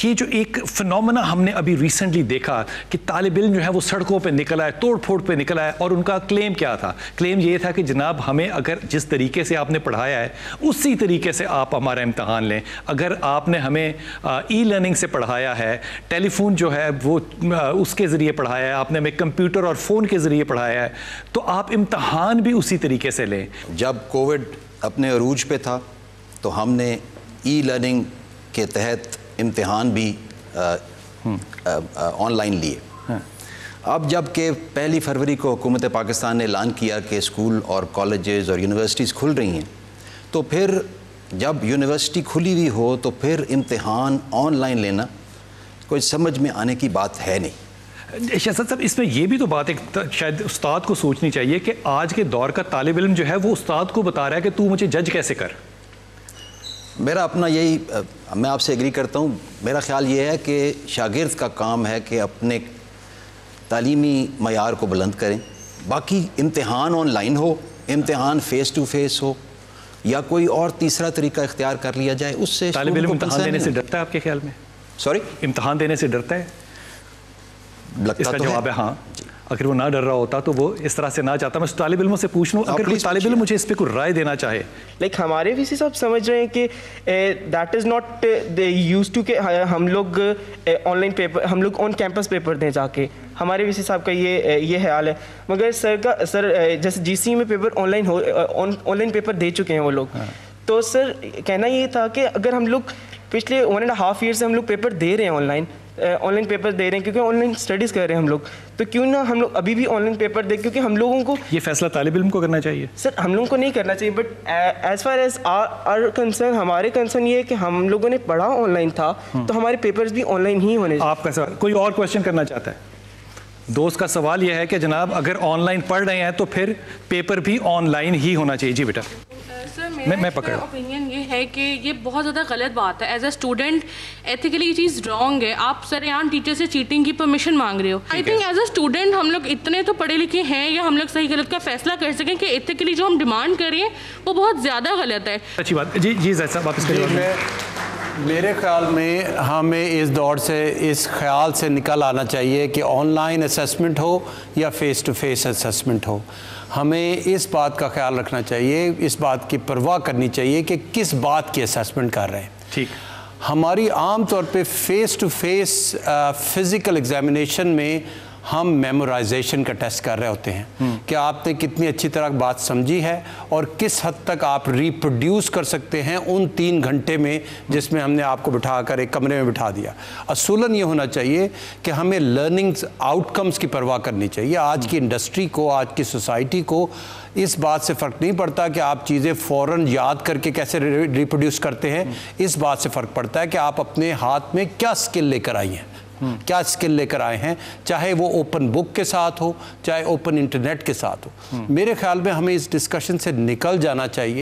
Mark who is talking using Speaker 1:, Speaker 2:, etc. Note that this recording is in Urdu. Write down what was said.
Speaker 1: یہ جو ایک فنومنا ہم نے ابھی ریسنٹلی دیکھا کہ طالب علم جو ہے وہ سڑکوں پہ نکل آئے, توڑ پھوڑ پہ نکل آئے, اور ان کا کلیم کیا تھا؟ کلیم یہ تھا کہ جناب ہمیں اگر جس طریقے سے آپ نے پڑھایا ہے اسی طریقے سے آپ ہمارا امتحان لیں. اگر آپ نے ہمیں ای لرننگ سے پڑھایا ہے, ٹیلی فون جو ہے وہ اس کے ذریعے پڑھایا ہے, آپ نے ہمیں کمپیوٹر اور فون کے ذریعے پڑھایا ہے, تو آپ امتحان بھی اسی طریقے سے لیں.
Speaker 2: جب کووڈ اپنے عروج پہ تھا تو ہم نے ای لرننگ کے تحت امتحان بھی آن لائن لیے. اب جب کہ 1 فروری کو حکومت پاکستان نے اعلان کیا کہ اسکول اور کالجز اور یونیورسٹیز کھل رہی ہیں, تو پھر جب یونیورسٹی کھلی ہوئی ہو تو پھر امتحان آن لائن لینا کوئی سمجھ میں آنے کی بات ہے نہیں.
Speaker 1: شہزاد صاحب, اس میں یہ بھی تو بات ہے شاید استاد کو سوچنی چاہیے کہ آج کے دور کا طالب علم جو ہے وہ استاد کو بتا رہا ہے کہ تو مجھے جج کیسے کر.
Speaker 2: میرا اپنا یہی, میں آپ سے ایگری کرتا ہوں. میرا خیال یہ ہے کہ شاگرد کا کام ہے کہ اپنے تعلیمی معیار کو بلند کریں. باقی امتحان آن لائن ہو, امتحان فیس ٹو فیس ہو, یا کوئی اور تیسرا طریقہ اختیار کر لیا جائے, اس سے
Speaker 1: طالب علم امتحان دینے سے ڈرتا ہے آپ کے خیال میں؟
Speaker 2: سوری,
Speaker 1: امتحان دینے سے ڈرتا ہے؟ اس کا جواب ہے ہاں. اگر وہ نہ ڈر رہا ہوتا تو وہ اس طرح سے نہ چاہتا. میں طالب علموں سے پوچھ لوں, اگر کوئی طالب علم مجھے اس پہ کوئی رائے دینا چاہے.
Speaker 3: لائک ہمارے وی سی صاحب سمجھ رہے ہیں کہ that is not they use to کہ ہم لوگ آن لائن پیپر, ہم لوگ آن کیمپس پیپر دیں جا کے. ہمارے وی سی صاحب کا یہ خیال ہے. مگر سر جیسے جی سی میں پیپر آن لائن پیپر دے چکے ہیں وہ لوگ, تو سر کہنا یہ تھا کہ اگر ہم لوگ پچھلے 1.5 ایئر سے ہم لوگ پیپر دے رہے ہیں, آن لائن پیپر دے رہے ہیں, کیونکہ آن لائن اسٹڈیز کر رہے ہیں ہم لوگ, تو کیوں نہ ہم لوگ ابھی بھی آن لائن پیپر دیں, کیونکہ ہم لوگوں کو
Speaker 1: یہ فیصلہ طالب علم کو کرنا چاہیے.
Speaker 3: سر ہم لوگوں کو نہیں کرنا چاہیے, but as far as are concern, ہمارے کنسرن یہ ہے کہ ہم لوگوں نے پڑھا آن لائن تھا تو ہمارے پیپرز بھی آن لائن ہی ہونے.
Speaker 1: آپ کا سوال کوئی اور کویشچن کرنا چاہتا ہے؟ دوست کا سوال یہ ہے کہ جناب اگر آن لائن پڑھ رہے ہیں تو پھر پیپر بھی آن لائن ہی ہونا چاہیے. جی بیٹا.
Speaker 4: سر میرا اوپینین یہ ہے کہ یہ بہت زیادہ غلط بات ہے. ایز اے اسٹوڈنٹ ایتھیکلی یہ چیز رانگ ہے. آپ سریعان ٹیچر سے چیٹنگ کی پرمیشن مانگ رہے ہو. I think as a student ہم لوگ اتنے تو پڑھے لکھے ہیں یا ہم لوگ صحیح غلط کا فیصلہ کر سکیں کہ ایتھیکلی جو ہم ڈیمانڈ کر رہے ہیں وہ بہت زیادہ غلط ہے.
Speaker 1: اچھی بات. جی زید صاحب واپس کریے.
Speaker 5: میرے خیال میں ہمیں اس دور سے اس خیال سے نکل آنا چاہیے کہ آن لائن اسیسمنٹ ہو یا فیس ٹو فیس اسیسمنٹ ہو, ہمیں اس بات کا خیال رکھنا چاہیے, اس بات کی پرواہ کرنی چاہیے کہ کس بات کی اسیسمنٹ کر رہے ہیں.
Speaker 1: ٹھیک.
Speaker 5: ہماری عام طور پہ face to face physical examination میں ہم میمورائزیشن کا ٹیسٹ کر رہے ہوتے ہیں کہ آپ نے کتنی اچھی طرح بات سمجھی ہے اور کس حد تک آپ ریپروڈیوس کر سکتے ہیں ان 3 گھنٹے میں جس میں ہم نے آپ کو بٹھا کر ایک کمرے میں بٹھا دیا. اصولاً یہ ہونا چاہیے کہ ہمیں لرننگ آؤٹ کمز کی پرواہ کرنی چاہیے. آج کی انڈسٹری کو, آج کی سوسائٹی کو اس بات سے فرق نہیں پڑتا کہ آپ چیزیں فوراً یاد کر کے کیسے ریپروڈیوس کرتے ہیں. اس بات سے فرق پڑتا ہے کہ آپ اپنے ہاتھ میں کیا اسکل لے کر آئی ہیں, کیا اسکل لے کر آئے ہیں, چاہے وہ اوپن بک کے ساتھ ہو, چاہے اوپن انٹرنیٹ کے ساتھ ہو. میرے خیال میں ہمیں اس ڈسکشن سے نکل جانا چاہیے.